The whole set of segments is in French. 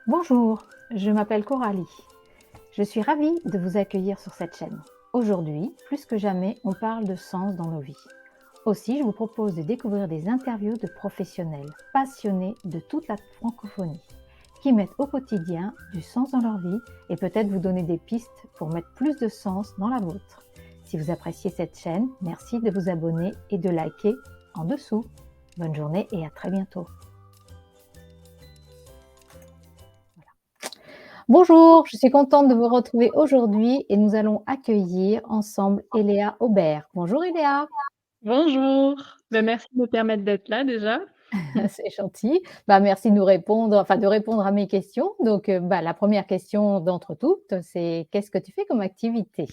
Bonjour, je m'appelle Coralie. Je suis ravie de vous accueillir sur cette chaîne. Aujourd'hui, plus que jamais, on parle de sens dans nos vies. Aussi, je vous propose de découvrir des interviews de professionnels passionnés de toute la francophonie qui mettent au quotidien du sens dans leur vie et peut-être vous donner des pistes pour mettre plus de sens dans la vôtre. Si vous appréciez cette chaîne, merci de vous abonner et de liker en dessous. Bonne journée et à très bientôt. Bonjour, je suis contente de vous retrouver aujourd'hui et nous allons accueillir ensemble Eléa Aubert. Bonjour Eléa, Bonjour, merci de me permettre d'être là déjà. c'est gentil. Merci de nous répondre, enfin de répondre à mes questions. Donc, la première question d'entre toutes, c'est qu'est-ce que tu fais comme activité?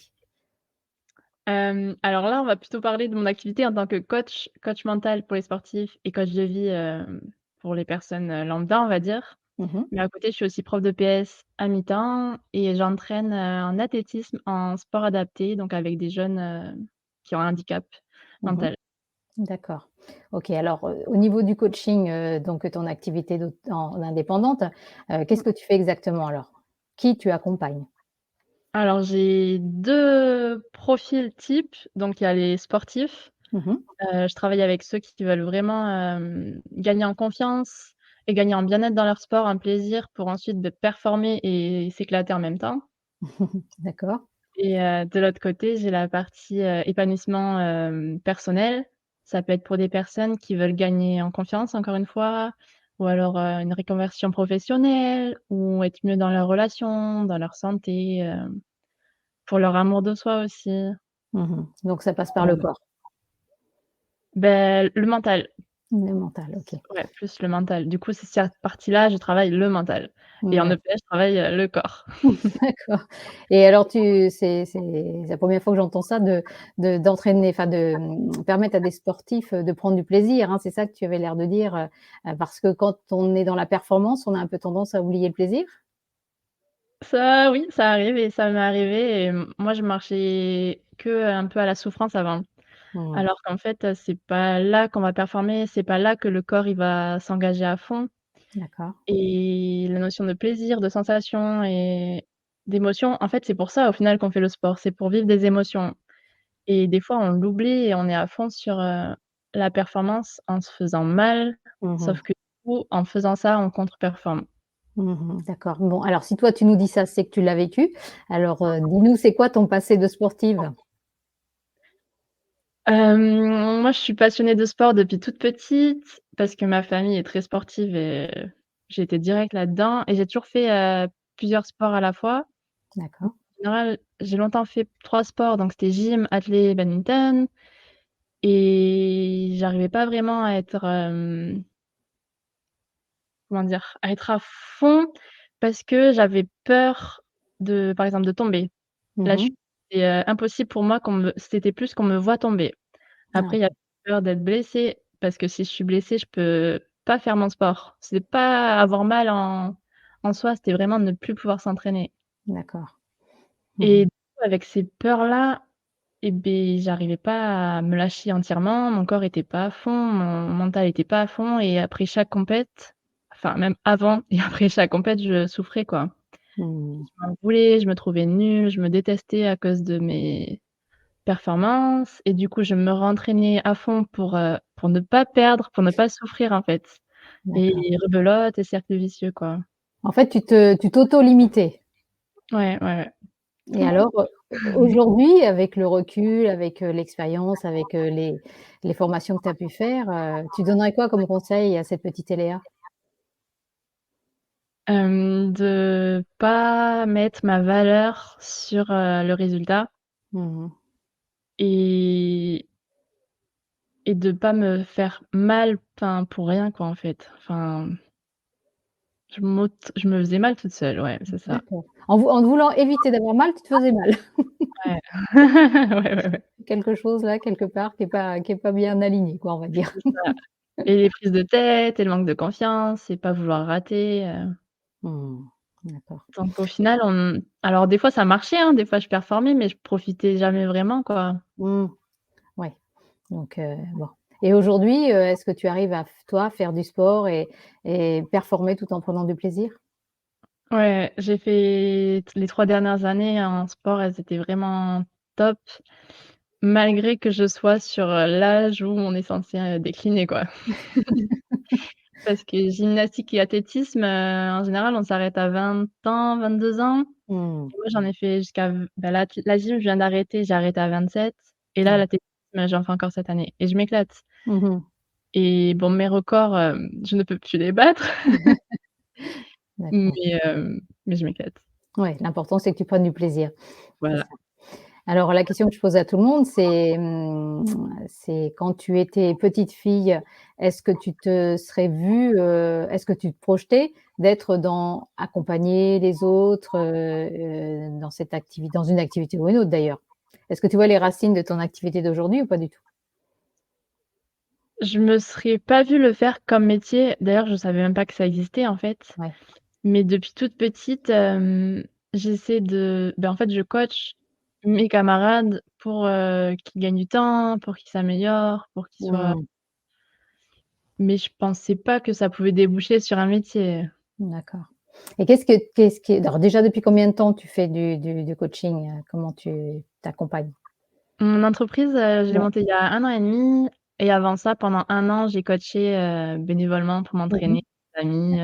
Alors là, on va plutôt parler de mon activité en tant que coach mental pour les sportifs et coach de vie, pour les personnes, lambda, on va dire. Mmh. Mais à côté, je suis aussi prof de PS à mi-temps et j'entraîne, en athlétisme, en sport adapté, donc avec des jeunes, qui ont un handicap Mmh. mental. D'accord. OK, alors, au niveau du coaching, donc ton activité en indépendante, qu'est-ce que tu fais exactement alors? Qui tu accompagnes? Alors j'ai 2 profils types, donc il y a les sportifs. Mmh. Je travaille avec ceux qui veulent vraiment, gagner en confiance et gagner en bien-être dans leur sport, en plaisir pour ensuite, performer et s'éclater en même temps D'accord. et de l'autre côté, j'ai la partie, épanouissement, personnel. Ça peut être pour des personnes qui veulent gagner en confiance, encore une fois, ou alors, une reconversion professionnelle ou être mieux dans leurs relations, dans leur santé, pour leur amour de soi aussi. Mmh. Donc ça passe par le Voilà. corps, Le mental. le mental, OK. Ouais, plus le mental. Du coup, c'est cette partie-là, je travaille le mental et en Ouais. EPS, je travaille, le corps. D'accord. Et alors c'est la première fois que j'entends ça d'entraîner, enfin permettre à des sportifs, de prendre du plaisir, hein, c'est ça que tu avais l'air de dire, parce que quand on est dans la performance, on a un peu tendance à oublier le plaisir? Ça, oui, ça arrive et ça m'est arrivé et moi, je marchais que un peu à la souffrance avant. Mmh. Alors qu'en fait, c'est pas là qu'on va performer, c'est pas là que le corps, il va s'engager à fond D'accord. et la notion de plaisir, de sensation et d'émotion, en fait, c'est pour ça, au final, qu'on fait le sport. C'est pour vivre des émotions et des fois, on l'oublie et on est à fond sur, la performance en se faisant mal, Mmh sauf mh. que du coup, en faisant ça, on contre-performe. Mmh. D'accord. Bon, alors si toi tu nous dis ça, c'est que tu l'as vécu. Alors, dis-nous, c'est quoi ton passé de sportive? Moi, je suis passionnée de sport depuis toute petite parce que ma famille est très sportive et j'ai été direct là-dedans et j'ai toujours fait, plusieurs sports à la fois. D'accord. En général, j'ai longtemps fait 3 sports, donc c'était gym, athlé, badminton et j'arrivais pas vraiment à être, comment dire? À être à fond parce que j'avais peur de, par exemple, de tomber. La Mmh. chute, c'est, impossible pour moi c'était plus qu'on me voit tomber. Ah, Après, il y a peur d'être blessée, parce que si je suis blessée, je peux pas faire mon sport. C'est pas avoir mal en soi, c'était vraiment ne plus pouvoir s'entraîner d'accord. Mmh. et du coup, avec ces peurs-là et j'arrivais pas à me lâcher entièrement. Mon corps était pas à fond, mon mental était pas à fond et après chaque compète, enfin même avant et après chaque compète, je souffrais, quoi. Mmh. Je m'en voulais, je me trouvais nulle, je me détestais à cause de mes performance et du coup, je me rentraînais à fond pour ne pas perdre, pour ne pas souffrir, en fait et D'accord. rebelote et cercle vicieux, quoi. En fait, tu t'auto-limitais? Ouais, ouais, ouais. Et alors, aujourd'hui, avec le recul, avec, l'expérience, avec, les formations que tu as pu faire, tu donnerais quoi comme conseil à cette petite Eléa? De pas mettre ma valeur sur, le résultat Mmh mh. et de pas me faire mal, enfin, pour rien, quoi, en fait. Enfin, je me faisais mal toute seule, ouais, c'est ça. D'accord. En voulant éviter d'avoir mal, tu te faisais mal. Ouais. Ouais, ouais, ouais, Quelque chose là, quelque part qui est pas bien aligné quoi, on va dire. c'est ça et les prises de tête et le manque de confiance et pas vouloir rater, Mmh. D'accord. donc au final, alors des fois ça marchait, hein, des fois je performais, mais je profitais jamais vraiment, quoi. Mmh. Ouais. Donc, bon, et aujourd'hui, est-ce que tu arrives à toi, faire du sport et performer tout en prenant du plaisir? Ouais, j'ai fait les 3 dernières années en sport, elles étaient vraiment top, malgré que je sois sur, l'âge où on est censé, décliner, quoi. Parce que gymnastique et athlétisme, en général, on s'arrête à 20 ans, 22 ans. Mmh. Et moi, j'en ai fait jusqu'à la gym, je viens d'arrêter, j'ai arrêté à 27 et là, Ouais. l'athlétisme, j'en fais encore cette année et je m'éclate Mmh mh. et bon, mes records, je ne peux plus les battre, D'accord. mais je m'éclate. Ouais, l'important c'est que tu prennes du plaisir, c'est Voilà. ça. Alors la question que je pose à tout le monde, c'est quand tu étais petite fille, est-ce que tu te serais vue, est-ce que tu te projetais d'être dans accompagner les autres, dans dans une activité ou une autre d'ailleurs? Est-ce que tu vois les racines de ton activité d'aujourd'hui ou pas du tout? Je me serais pas vue le faire comme métier. D'ailleurs, je savais même pas que ça existait, en fait. Ouais. Mais depuis toute petite, j'essaie de en fait, je coach mes camarades pour, qu'ils gagnent du temps, pour qu'ils s'améliorent, pour qu'ils soient Mmh. mais je pensais pas que ça pouvait déboucher sur un métier. D'accord. Et qu'est-ce qui alors déjà depuis combien de temps tu fais du coaching? Comment tu t'accompagnes? Mon entreprise, je l'ai Ouais. montée il y a 1 an et demi et avant ça, pendant 1 an, j'ai coaché, bénévolement pour Mmh mh. m'entraîner, des amis,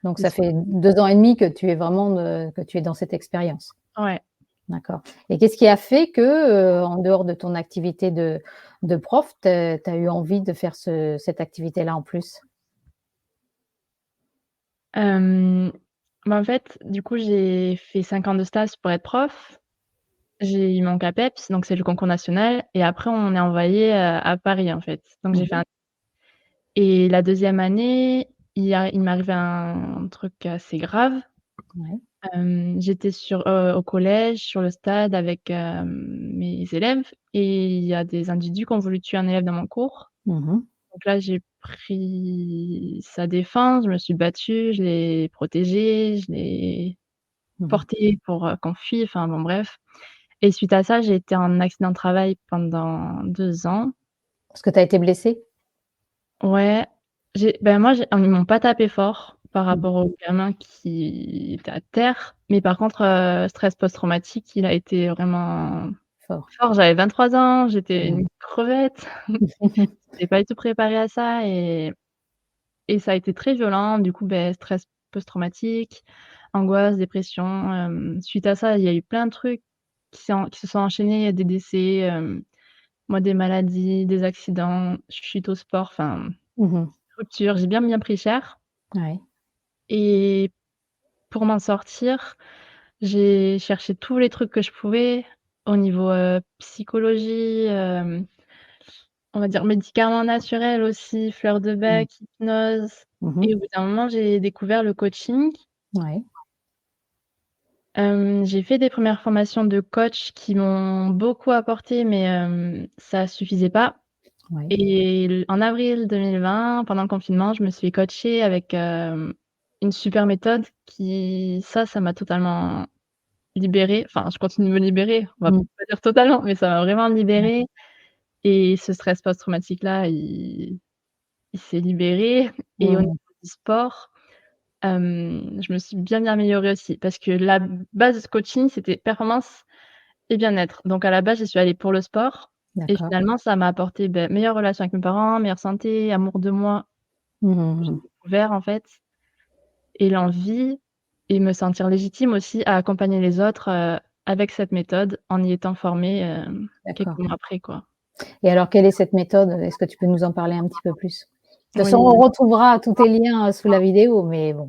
Donc des ça sports fait 2 ans et demi que tu es vraiment que tu es dans cette expérience? ouais. D'accord. Et qu'est-ce qui a fait que, en dehors de ton activité de prof, tu as eu envie de faire cette activité-là en plus? Hem, en fait, du coup, j'ai fait 5 ans de stage pour être prof. J'ai eu mon CAPEPS, donc c'est le concours national et après on est envoyé, à Paris, en fait. Donc j'ai fait Mmh. un et la 2e année, il m'est arrivé un truc assez grave. Ouais. J'étais au collège, sur le stade avec, mes élèves et il y a des individus qui ont voulu tuer un élève dans mon cours. Mmh. Donc là, j'ai pris sa défense, je me suis battue, je l'ai protégé, je l'ai Mmh. porté pour, qu'on fuit, enfin bon bref. Et suite à ça, j'ai été en accident de travail pendant 2 ans. Parce que tu as été blessée? Ouais, moi j'ai ils m'ont pas tapé fort par Mmh. rapport au gamin qui était à terre, mais par contre, stress post-traumatique, il a été vraiment Fort. fort. J'avais 23 ans, j'étais Mmh. une crevette, j'étais pas du tout préparée à ça et ça a été très violent. Du coup, stress post-traumatique, angoisse, dépression, suite à ça, il y a eu plein de trucs qui se sont enchaînés, des décès, moi, des maladies, des accidents, chute au sport, enfin, Mmh. rupture. J'ai bien, bien pris cher Ouais. et pour m'en sortir, j'ai cherché tous les trucs que je pouvais au niveau, psychologie, on va dire médicaments naturels aussi, fleurs de Mmh. bec, hypnose Mmh. et au bout d'un moment, j'ai découvert le coaching. Ouais. J'ai fait des premières formations de coach qui m'ont beaucoup apporté mais ça suffisait pas. Ouais. Et en avril 2020, pendant le confinement, je me suis fait coacher avec, une super méthode qui ça m'a totalement libérée. Enfin, je continue de me libérer, on va Mmh. pas dire totalement, mais ça m'a vraiment libérée D'accord. et ce stress post-traumatique là, il s'est libéré et au niveau Mmh. du sport, je me suis bien, bien améliorée aussi parce que la base coaching, c'était performance et bien-être. Donc à la base, j'y suis allée pour le sport et D'accord. finalement ça m'a apporté, meilleure relation avec mes parents, meilleure santé, amour de moi Mmh que j'ai mh. découvert en fait et l'envie et me sentir légitime aussi à accompagner les autres, avec cette méthode en y étant formée, quelques D'accord. mois après quoi. Et alors quelle est cette méthode? Est-ce que tu peux nous en parler un petit peu plus? De toute façon, on Oui, retrouvera tous tes liens, sous la vidéo, mais bon,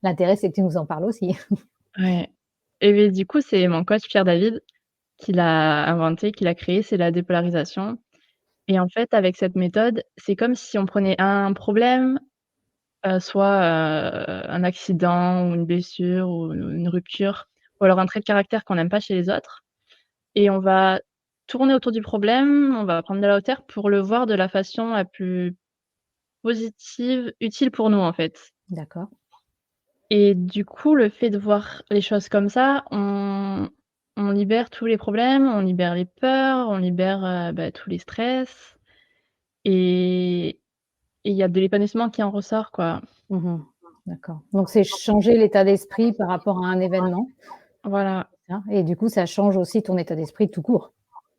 l'intérêt c'est que tu nous en parles aussi. ouais et beh, du coup, c'est mon coach Pierre David qui l'a inventé, qui l'a créé, c'est la dépolarisation et en fait, avec cette méthode, c'est comme si on prenait un problème, soit, un accident ou une blessure ou une rupture ou alors un trait de caractère qu'on n'aime pas chez les autres et on va tourner autour du problème, on va prendre de la hauteur pour le voir de la façon la plus positive, utile pour nous, en fait D'accord. et du coup, le fait de voir les choses comme ça, on libère tous les problèmes, on libère les peurs, on libère, tous les stress et il y a de l'épanouissement qui en ressort, quoi. Mmh mh. D'accord. Donc c'est changer l'état d'esprit par rapport à un événement, Voilà, hein, et du coup, ça change aussi ton état d'esprit tout court?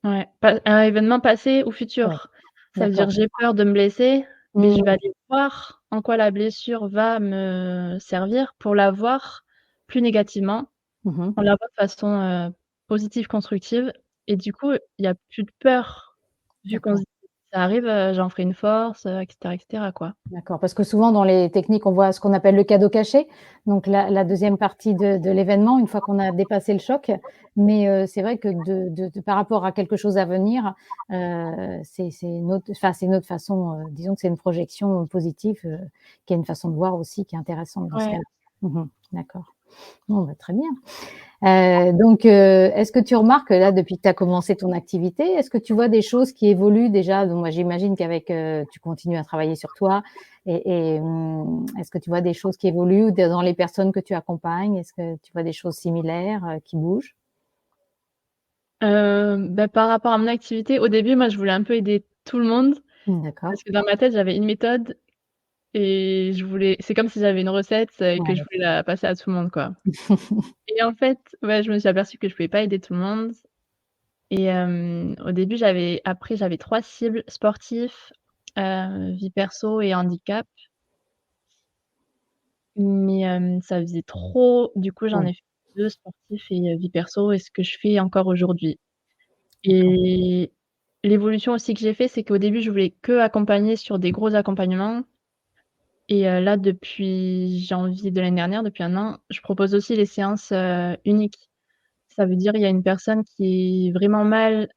ouais, pas un événement passé ou Ouais, futur. Ça veut dire d'accord. j'ai peur de me blesser, mais je vais Mmh. aller voir en quoi la blessure va me servir pour la voir plus négativement. Mmh mh. On la voit de façon, positive, constructive et du coup, il y a plus de peur, vu qu'on se D'accord. dit: «Ça arrive, j'en ferai une force», et cetera, quoi. D'accord, parce que souvent dans les techniques, on voit ce qu'on appelle le cadeau caché, donc la 2e partie de l'événement, une fois qu'on a dépassé le choc. Mais c'est vrai que de par rapport à quelque chose à venir, c'est une autre enfin, c'est une autre façon, disons que c'est une projection positive, qui est une façon de voir aussi qui est intéressante dans ce Ouais. cas-là. Mmh mh. D'accord. Bon, bah, très bien. Donc est-ce que tu remarques là, depuis que tu as commencé ton activité, est-ce que tu vois des choses qui évoluent déjà? Donc moi, j'imagine qu'avec, tu continues à travailler sur toi est-ce que tu vois des choses qui évoluent dans les personnes que tu accompagnes? Est-ce que tu vois des choses similaires, qui bougent? Bah, par rapport à mon activité, au début, moi, je voulais un peu aider tout le monde Mmh, d'accord. parce que dans ma tête, j'avais une méthode et c'est comme si j'avais une recette, et que je Ouais. voulais la passer à tout le monde, quoi. Et en fait, ouais, je me suis aperçue que je pouvais pas aider tout le monde et au début, j'avais 3 cibles: sportifs, vie perso et handicap. Mais ça faisait trop, du coup, j'en Ouais, ai fait 2 sportifs et vie perso et ce que je fais encore aujourd'hui. d'accord. Et l'évolution aussi que j'ai fait, c'est qu'au début, je voulais que accompagner sur des gros accompagnements et là, depuis janvier de l'année dernière, depuis 1 an, je propose aussi les séances, uniques. Ça veut dire, il y a une personne qui est vraiment mal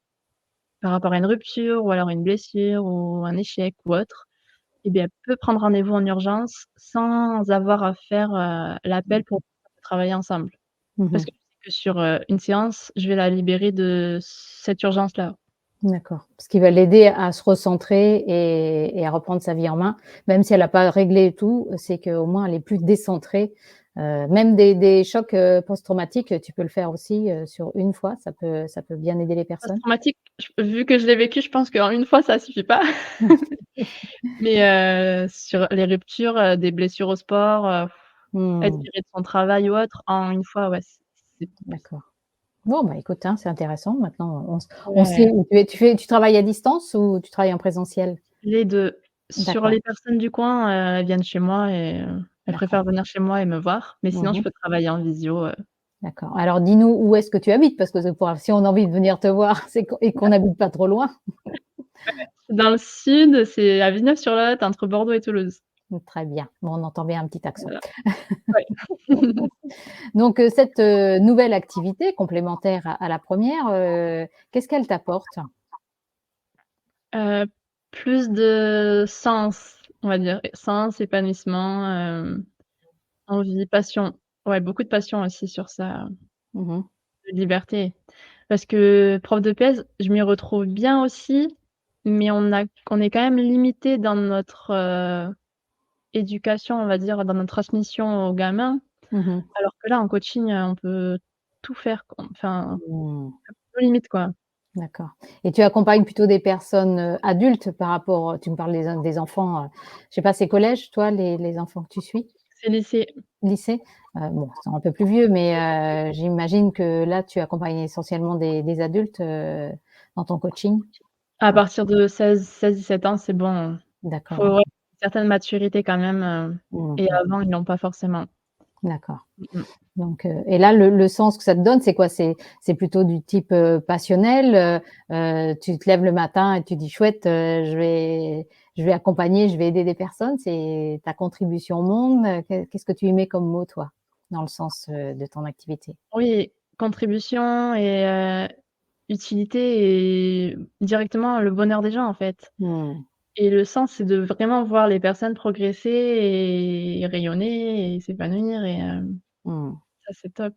par rapport à une rupture ou alors une blessure ou un échec ou autre, et bien, elle peut prendre rendez-vous en urgence sans avoir à faire, l'appel pour travailler ensemble. Mmh Parce mh. que je sais que sur, une séance, je vais la libérer de cette urgence-là. D'accord. Ce qui va l'aider à se recentrer et à reprendre sa vie en main, même si elle a pas réglé tout, c'est qu'au moins elle est plus décentrée. Même des chocs, post-traumatiques, tu peux le faire aussi, sur une fois, ça peut bien aider les personnes? Post-traumatique, vu que je l'ai vécu, je pense qu'en une fois, ça suffit pas. Mais sur les ruptures, des blessures au sport, être Mmh, viré de son travail ou autre, en une fois, ouais, c'est d'accord. Bon, bah, écoute, hein, c'est intéressant. Maintenant, on sait ouais, où tu travailles à distance ou tu travailles en présentiel? les 2. Sur D'accord, les personnes du coin, elles viennent chez moi et elles d'accord. préfèrent venir chez moi et me voir, mais sinon je Mmh. peux travailler en visio, D'accord. Alors dis-nous où est-ce que tu habites? Parce que si on a envie de venir te voir, c'est qu'on n'habite pas trop loin. dans le sud, c'est à Villeneuve-sur-Lot, entre Bordeaux et Toulouse. Très bien. Bon, on entend bien un petit accent. Voilà, ouais. Donc, cette, nouvelle activité complémentaire à la première, qu'est-ce qu'elle t'apporte? Heu, plus de sens, on va dire, sens, épanouissement, envie, passion. Ouais, beaucoup de passion aussi sur ça, Mmh mh. de liberté. Parce que prof de PS, je m'y retrouve bien aussi, mais on est quand même limité dans notre, éducation, on va dire, dans notre transmission aux gamins. Mmh. Alors que là, en coaching, on peut tout faire, quoi, enfin, Mmh. nos limites, quoi. D'accord, et tu accompagnes plutôt des personnes, adultes par rapport, tu me parles des enfants, je sais pas, c'est collège, toi, les enfants que tu suis? C'est lycée. Lycée? Bon, ils sont un peu plus vieux, mais j'imagine que là, tu accompagnes essentiellement des adultes, dans ton coaching? À Ouais, partir de 16-17 ans, c'est bon. Faut, d'accord. ouais, une certaine maturité quand même, Mmh et mh. avant, ils l'ont pas forcément. D'accord. Mmh mh. Donc et là, le sens que ça te donne, c'est quoi? C'est plutôt du type, passionnel, tu te lèves le matin et tu dis: «Chouette, je vais accompagner, je vais aider des personnes». C'est ta contribution au monde, qu'est-ce que tu y mets comme mot, toi, dans le sens, de ton activité? Oui, contribution et utilité et directement le bonheur des gens, en fait. Mmh. Et le sens, c'est de vraiment voir les personnes progresser et rayonner et s'épanouir et Mmh. ça, c'est top.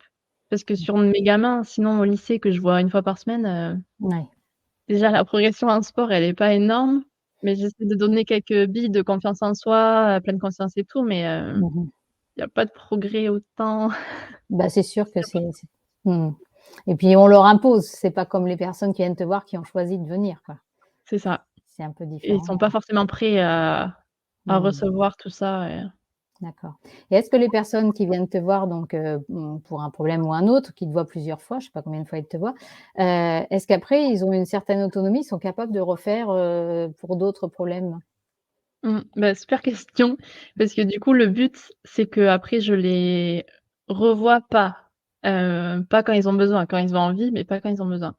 Parce que sur mes gamins, sinon au lycée que je vois une fois par semaine, Ouais. déjà la progression en sport, elle est pas énorme, mais j'essaie de donner quelques billes de confiance en soi, pleine conscience et tout, mais Mmh mh. il y a pas de progrès autant. Bah, c'est sûr que c'est mmh, et puis on leur impose, c'est pas comme les personnes qui viennent te voir qui ont choisi de venir, quoi. C'est ça. C'est un peu Et ils sont différent. pas forcément prêts à Mmh. recevoir tout ça et D'accord. Et est-ce que les personnes qui viennent te voir donc, pour un problème ou un autre, qui te voient plusieurs fois, je sais pas combien de fois ils te voient, est-ce qu'après ils ont une certaine autonomie, ils sont capables de refaire, pour d'autres problèmes? Bah, super question, parce que du coup, le but, c'est qu'après je les revoie pas, pas quand ils ont besoin, quand ils ont envie, mais pas quand ils ont besoin.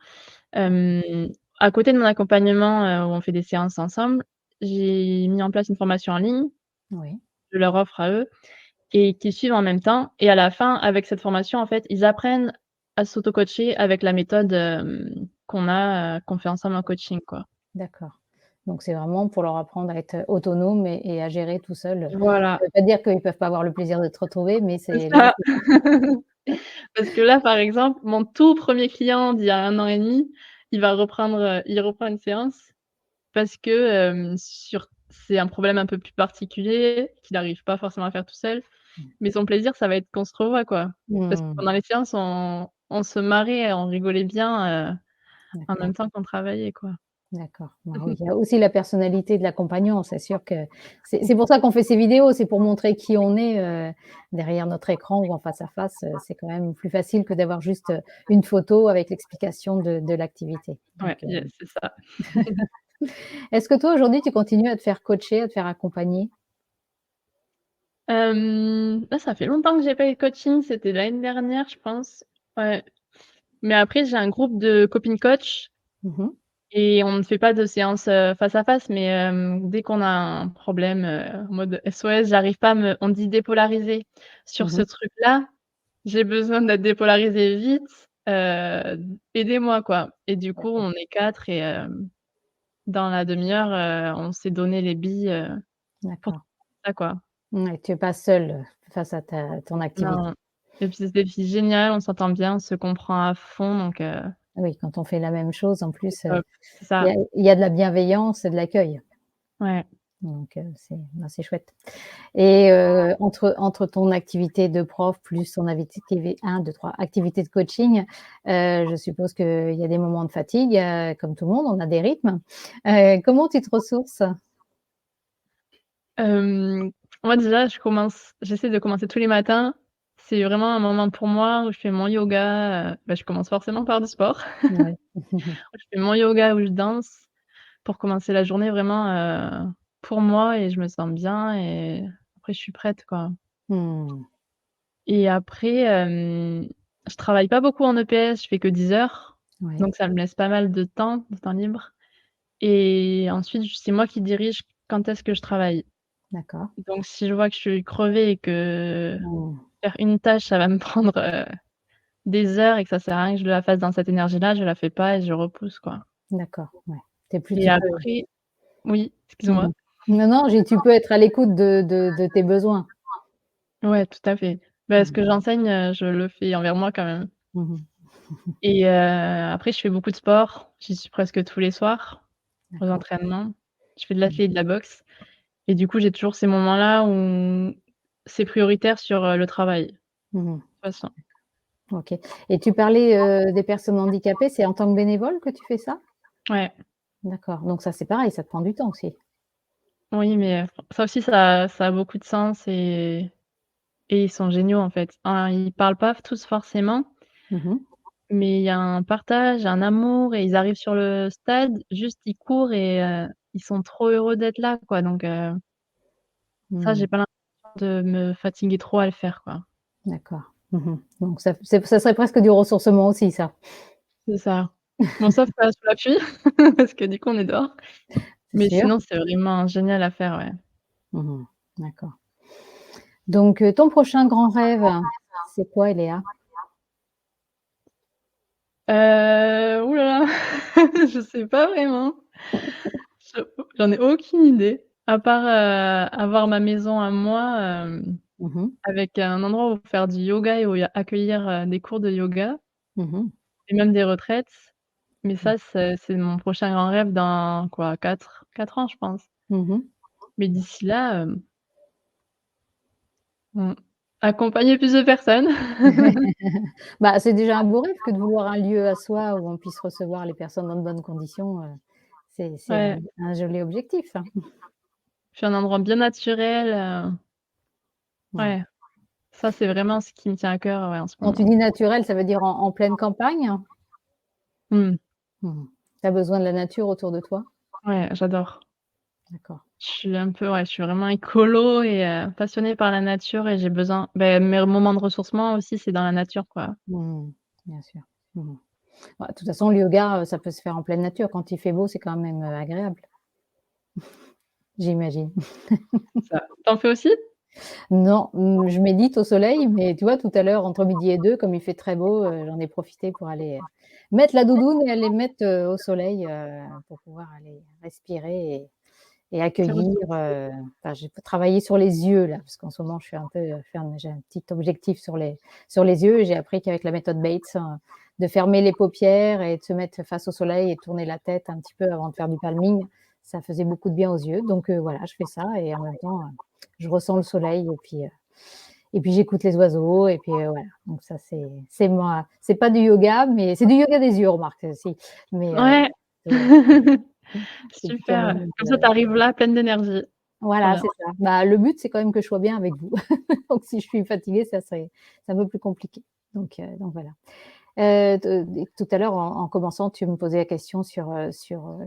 Hem, à côté de mon accompagnement, où on fait des séances ensemble, j'ai mis en place une formation en ligne, Oui, je leur offre à eux et qu'ils suivent en même temps et à la fin, avec cette formation, en fait, ils apprennent à s'auto-coacher avec la méthode, qu'on fait ensemble en coaching, quoi. d'accord. Donc c'est vraiment pour leur apprendre à être autonomes et à gérer tout seuls. Voilà, Ça veut pas dire qu'ils peuvent pas avoir le plaisir de te retrouver, mais c'est c'est là, ça. c'est parti. Parce que là, par exemple, mon tout premier client d'il y a 1 an et demi, il reprend une séance parce que, c'est un problème un peu plus particulier qu'il arrive pas forcément à faire tout seul, mais son plaisir, ça va être qu'on se revoit, quoi. Parce que Mmh. pendant les séances, on se marrait, on rigolait bien, en D'accord, même temps qu'on travaillait, quoi. d'accord. Bah oui, il y a aussi la personnalité de l'accompagnant. C'est sûr que c'est pour ça qu'on fait ces vidéos, c'est pour montrer qui on est, derrière notre écran ou en face à face, c'est quand même plus facile que d'avoir juste, une photo avec l'explication de l'activité. Ouais, Donc, yes, c'est ça. est-ce que toi aujourd'hui tu continues à te faire coacher, à te faire accompagner? Là, ça fait longtemps que j'ai pas eu de coaching, c'était l'année dernière, je pense. Ouais, mais après, j'ai un groupe de copines coach. Mmh mh. Et on ne fait pas de séance, face à face, mais dès qu'on a un problème, en mode SOS, j'arrive pas à me on dit dépolariser. Sur ce Mmh. truc-là, j'ai besoin d'être dépolarisée vite, aidez-moi, quoi. Et du coup, D'accord, on est 4 et dans la demi-heure, on s'est donné les billes, pour d'accord. ça, quoi. Ouais, tu es pas seule, face à ton activité. Non, et puis c'est des filles géniales, on s'entend bien, on se comprend à fond, donc Oui, quand on fait la même chose en c'est plus, top. C'est il y ça, a il y a de la bienveillance et de l'accueil. ouais. Donc, c'est chouette. Et entre ton activité de prof plus ton activité 1, 2, 3 activité de coaching, je suppose qu'il y a des moments de fatigue, comme tout le monde, on a des rythmes. Comment tu te ressources? Hem, Moi déjà, j'essaie de commencer tous les matins. C'est vraiment un moment pour moi où je fais mon yoga, bah, je commence forcément par du sport. Ouais. Je fais mon yoga où je danse pour commencer la journée vraiment, pour moi et je me sens bien et après je suis prête, quoi. Mmh. Et après, je travaille pas beaucoup en EPS, je fais que 10 heures, Ouais, donc ça me laisse pas mal de temps libre et ensuite c'est moi qui dirige quand est-ce que je travaille. d'accord. Donc si je vois que je suis crevée et que Mmh. faire une tâche, ça va me prendre, des heures et que ça sert à rien que je la fasse dans cette énergie-là, je la fais pas et je repousse, quoi. D'accord, ouais. Tu es plus Et tu peux après oui, mmh excuse-moi? mh. Non, non, j'ai tu peux être à l'écoute de tes besoins. Ouais, tout à fait. Bah, ce Mmh. que j'enseigne, je le fais envers moi quand même Mmh mh. et après je fais beaucoup de sport. J'y suis presque tous les soirs, aux D'accord. entraînements. Je fais de Mmh. l'athlé et de la boxe et du coup, j'ai toujours ces moments-là où c'est prioritaire sur, le travail, de toute Mmh mh. façon. OK, et tu parlais, des personnes handicapées, c'est en tant que bénévole que tu fais ça? Ouais, D'accord, donc ça, c'est pareil, ça te prend du temps aussi? oui, mais ça aussi, ça a beaucoup de sens et ils sont géniaux, en fait. Hein, ils parlent pas tous forcément, Mmh mh. mais il y a un partage, un amour et ils arrivent sur le stade, juste ils courent et ils sont trop heureux d'être là, quoi, donc ça, Mmh. j'ai pas l'impression de me fatiguer trop à le faire, quoi. D'accord. Mmh mh. Donc ça serait presque du ressourcement aussi ça? C'est ça. Bon, sauf pas sous la pluie parce que du coup, on est dehors, C'est mais sûr? sinon, c'est vraiment génial à faire, ouais. Mmh mh. D'accord. Donc ton prochain grand rêve, c'est quoi, Eléa? Ouh là là, je sais pas vraiment. Je J'en ai aucune idée, à part, avoir ma maison à moi, Mmh mh. avec un endroit où faire du yoga et où y a accueillir, des cours de yoga Mmh mh. et même des retraites. Mais Mmh. ça, c'est mon prochain grand rêve dans quoi, quatre ans, je pense. Mmh mh. Mais d'ici là, accompagner plus de personnes. Bah, c'est déjà un beau rêve que de vouloir un lieu à soi où on puisse recevoir les personnes dans de bonnes conditions, c'est Ouais, un joli objectif, hein. puis un endroit bien naturel, Ouais. Ouais, ça, c'est vraiment ce qui me tient à cœur, ouais, en ce Quand tu moment. dis naturel, ça veut dire en pleine campagne? Mmh. Mmh. Tu as besoin de la nature autour de toi? Ouais, j'adore. D'accord. Je suis un peu ouais, je suis vraiment écolo et passionnée par la nature et j'ai besoin mes moments de ressourcement aussi, c'est dans la nature, quoi. Mmh. Bien sûr. Mmh. Bah, de toute façon, le yoga, ça peut se faire en pleine nature. Quand il fait beau, c'est quand même, agréable, j'imagine. C'est ça. Tu en fais aussi? Non, je médite au soleil, mais tu vois, tout à l'heure, entre midi et 2, comme il fait très beau, j'en ai profité pour aller, mettre la doudoune et aller me mettre, au soleil, pour pouvoir aller respirer et C'est accueillir, ressourçant. enfin, j'ai travaillé sur les yeux là, parce qu'en ce moment je suis un peu, ferme j'ai un petit objectif sur les yeux et j'ai appris qu'avec la méthode Bates, de fermer les paupières et de se mettre face au soleil et de tourner la tête un petit peu avant de faire du palming, ça faisait beaucoup de bien aux yeux. Donc voilà, je fais ça et en même temps, je ressens le soleil et puis j'écoute les oiseaux et puis, voilà. Donc ça c'est moi c'est pas du yoga, mais c'est du yoga des yeux remarque, si, mais Ouais. c'est c'est plutôt un Super, moment comme ça tu arrives là pleine d'énergie. Trop voilà, bien. c'est ça. Bah, le but, c'est quand même que je sois bien avec vous. Donc si je suis fatiguée, ça serait c'est un peu plus compliqué. Donc voilà. Tout à l'heure, en commençant, tu me posais la question sur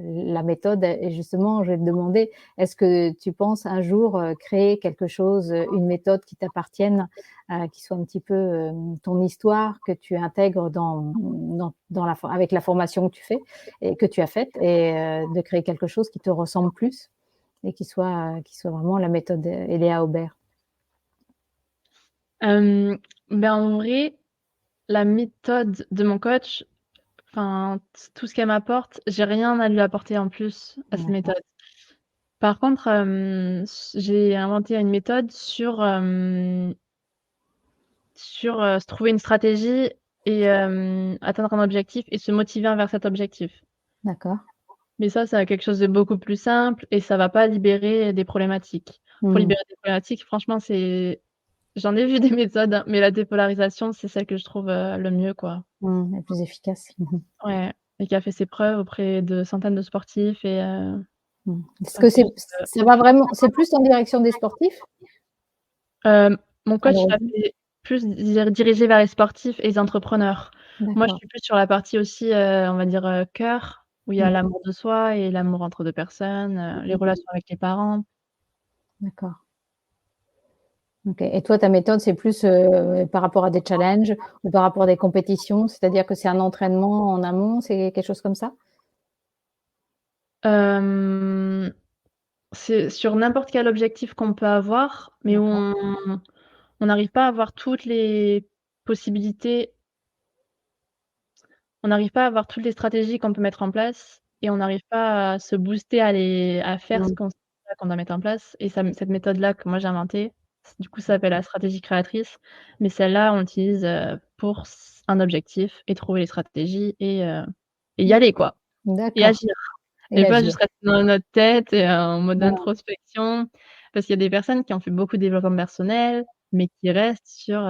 la méthode et justement, je vais te demander, est-ce que tu penses un jour, créer quelque chose, une méthode qui t'appartienne, qui soit un petit peu, ton histoire, que tu intègres dans la for avec la formation que tu fais et que tu as faite et de créer quelque chose qui te ressemble plus? Et qui soit vraiment la méthode, Eléa Aubert. Hem, en vrai, la méthode de mon coach, enfin, tout ce qu'elle m'apporte, j'ai rien à lui apporter en plus à cette D'accord, méthode. Par contre, j'ai inventé une méthode se trouver une stratégie et atteindre un objectif et se motiver envers cet objectif. d'accord. Mais ça quelque chose de beaucoup plus simple et ça va pas libérer des problématiques. Pour Mmh. libérer des problématiques, franchement, c'est j'en ai vu des méthodes, hein, mais la dépolarisation, c'est celle que je trouve, le mieux, quoi. Mmh, et plus efficace. Mmh mh. Ouais et qui a fait ses preuves auprès de centaines de sportifs et Mmh. Est-ce en que plus, ça va vraiment c'est plus en direction des sportifs? mon À coach, il a l'origine? fait plus dirigé vers les sportifs et les entrepreneurs. Moi, je D'accord. suis plus sur la partie aussi, on va dire, cœur, où il y a Mmh. l'amour de soi et l'amour entre 2 personnes, les Mmh mh. relations avec les parents. D'accord. OK, et toi, ta méthode, c'est plus, par rapport à des challenges ou par rapport à des compétitions? C'est-à-dire que c'est un entraînement en amont, c'est quelque chose comme ça? Hem, c'est sur n'importe quel objectif qu'on peut avoir, mais où D'accord. on n'arrive pas à avoir toutes les possibilités, on n'arrive pas à avoir toutes les stratégies qu'on peut mettre en place et on n'arrive pas à se booster à faire ce Mmh. qu'on doit mettre en place et cette méthode-là que moi j'ai inventée, du coup ça s'appelle la stratégie créatrice, mais celle-là on l'utilise, pour un objectif et trouver les stratégies et y aller quoi et D'accord, agir et et pas agir. juste rester dans notre tête et en mode Voilà. introspection. Parce qu'il y a des personnes qui ont fait beaucoup de développement personnel, mais qui restent sur,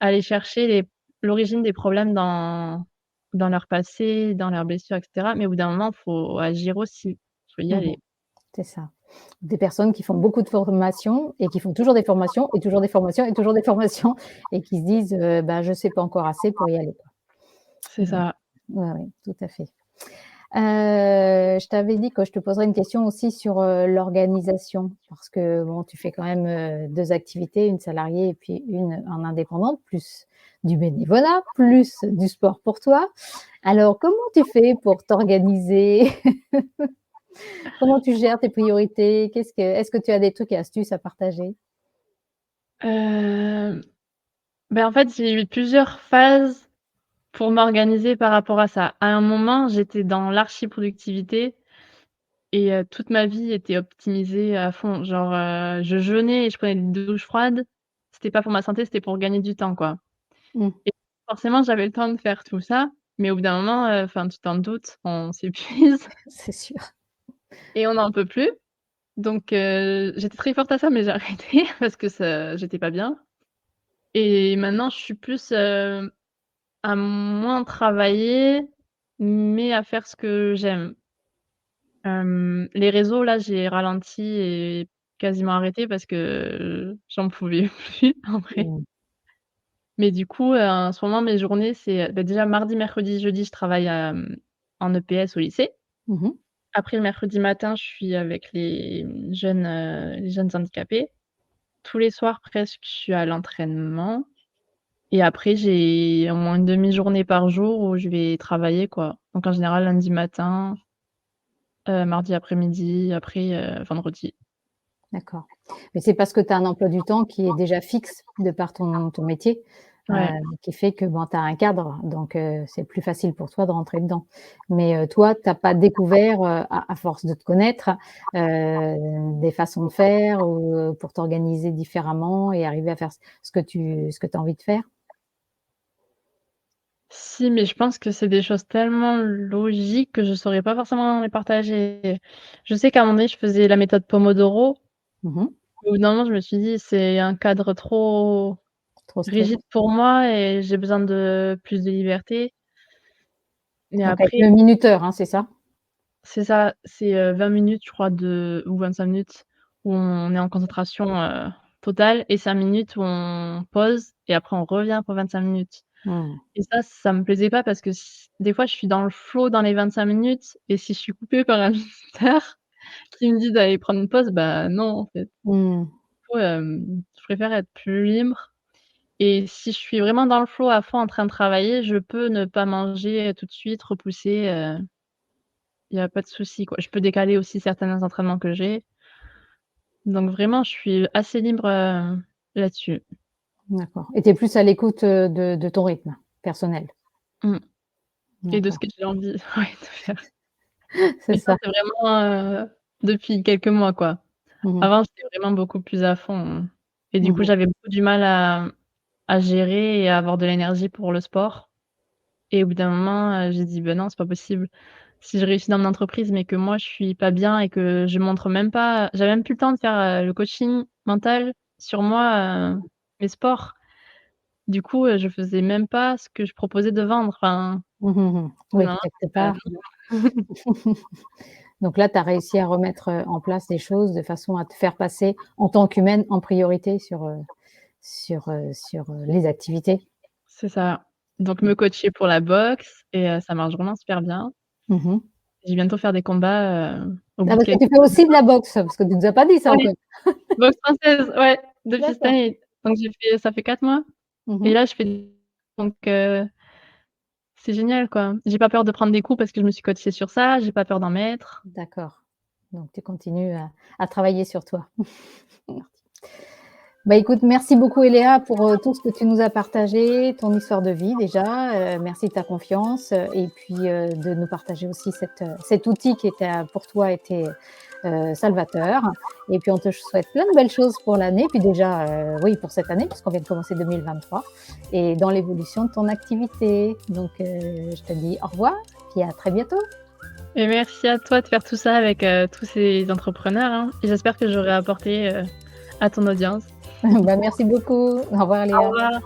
aller chercher l'origine des problèmes dans leur passé, dans leurs blessures et cetera, mais au bout d'un moment, faut agir aussi, faut y Mmh mh. aller. C'est ça. Des personnes qui font beaucoup de formations et qui font toujours des formations et toujours des formations et toujours des formations et qui se disent, «Bah, je sais pas encore assez pour y aller, quoi». C'est Ouais, ça. ouais, ouais, tout à fait. Je t'avais dit que je te poserais une question aussi sur, l'organisation parce que bon, tu fais quand même, 2 activités, une salariée et puis une en indépendante, plus du bénévolat, plus du sport pour toi. Alors comment tu fais pour t'organiser? Comment tu gères tes priorités? Est-ce que tu as des trucs et astuces à partager? Hem, en fait, j'ai eu plusieurs phases pour m'organiser par rapport à ça. À un moment, j'étais dans l'archi-productivité et toute ma vie était optimisée à fond. Genre, je jeûnais et je prenais des douches froides. C'était pas pour ma santé, c'était pour gagner du temps, quoi. Mmh, Et forcément, j'avais le temps de faire tout ça, mais au bout d'un moment, enfin, tu t'en doutes, on s'épuise c'est sûr. et on n'en peut plus. Donc j'étais très forte à ça, mais j'ai arrêté parce que ça j'étais pas bien et maintenant je suis plus, à moins travailler, mais à faire ce que j'aime. Les réseaux là, j'ai ralenti et quasiment arrêté parce que j'en pouvais plus en vrai. Mmh. Mais du coup, en ce moment, mes journées, c'est, bah, déjà mardi, mercredi, jeudi, je travaille, en EPS au lycée. Mmh mh. Après le mercredi matin, je suis avec les jeunes handicapés. Tous les soirs presque, je suis à l'entraînement et après j'ai au moins une demi-journée par jour où je vais travailler, quoi. Donc en général lundi matin, mardi après-midi, après, vendredi. D'accord. Mais c'est parce que tu as un emploi du temps qui est déjà fixe de par ton métier, heu, Ouais. qui fait que, bon, tu as un cadre, donc c'est plus facile pour toi de rentrer dedans. Mais toi, tu as pas découvert, à force de te connaître, des façons de faire ou pour t'organiser différemment et arriver à faire ce que tu as envie de faire? Si, mais je pense que c'est des choses tellement logiques que je saurais pas forcément les partager. Je sais qu'à un moment donné, je faisais la méthode Pomodoro. Mmh mh. Au bout d'un moment, je me suis dit: «C'est un cadre trop Trop rigide strict. pour moi et j'ai besoin de plus de liberté». Mais Donc avec après le minuteur, hein, c'est ça? c'est ça, c'est, 20 minutes je crois de ou 25 minutes où on est en concentration, totale et 5 minutes où on pause et après on revient pour 25 minutes. Mmh. Et ça me plaisait pas parce que des fois je suis dans le flow dans les 25 minutes et si je suis coupée par un visiteur qui me dit d'aller prendre une pause, bah non en fait. Mmh. Du coup, je préfère être plus libre et si je suis vraiment dans le flow à fond en train de travailler, je peux ne pas manger, tout de suite, repousser, il y a pas de souci quoi. Je peux décaler aussi certains entraînements que j'ai. Donc vraiment, je suis assez libre, là-dessus. D'accord et tu es plus à l'écoute, de ton rythme personnel? Mmh et de ce D'accord, que j'ai envie, ouais, de faire. c'est Et ça, ça. c'est vraiment, depuis quelques mois, quoi. Mmh mh. Avant, j'étais vraiment beaucoup plus à fond et du Mmh coup, mh. j'avais beaucoup du mal à gérer et à avoir de l'énergie pour le sport et au bout d'un moment, j'ai dit: «Ben non, c'est pas possible. Si je réussis dans mon entreprise, mais que moi, je suis pas bien et que je montre même pas» j'avais même plus le temps de faire, le coaching mental sur moi, mes sports. Du coup, je faisais même pas ce que je proposais de vendre, enfin, Mmh mh, mmh. Oui, non, quelque bah, part. Donc là, tu as réussi à remettre, en place des choses de façon à te faire passer en tant qu'humaine en priorité sur les activités. c'est ça. Donc me coacher pour la boxe et ça marche vraiment super bien. Mmh mh. Je vais bientôt faire des combats, au Ah bout de parce que quelques tu fais aussi de la boxe? Parce que tu nous as pas dit ça ouais, encore. boxe française, ouais, depuis cette D'accord. année. Donc ça fait 4 mois Mmh et mh. là je fais donc c'est génial, quoi. J'ai pas peur de prendre des coups parce que je me suis coachée sur ça, j'ai pas peur d'en mettre. D'accord. Donc tu continues à travailler sur toi. Bah, écoute, merci beaucoup Eléa pour, tout ce que tu nous as partagé, ton histoire de vie déjà, merci de ta confiance, et puis, de nous partager aussi cet outil qui était, pour toi était, salvateur et puis on te souhaite plein de belles choses pour l'année, puis déjà, oui pour cette année puisqu'on vient de commencer 2023 et dans l'évolution de ton activité. Donc, je te dis au revoir, puis à très bientôt. Et merci à toi de faire tout ça avec, tous ces entrepreneurs, hein et j'espère que j'aurai apporté, à ton audience. Bah, merci beaucoup. Au revoir Au Léa. revoir.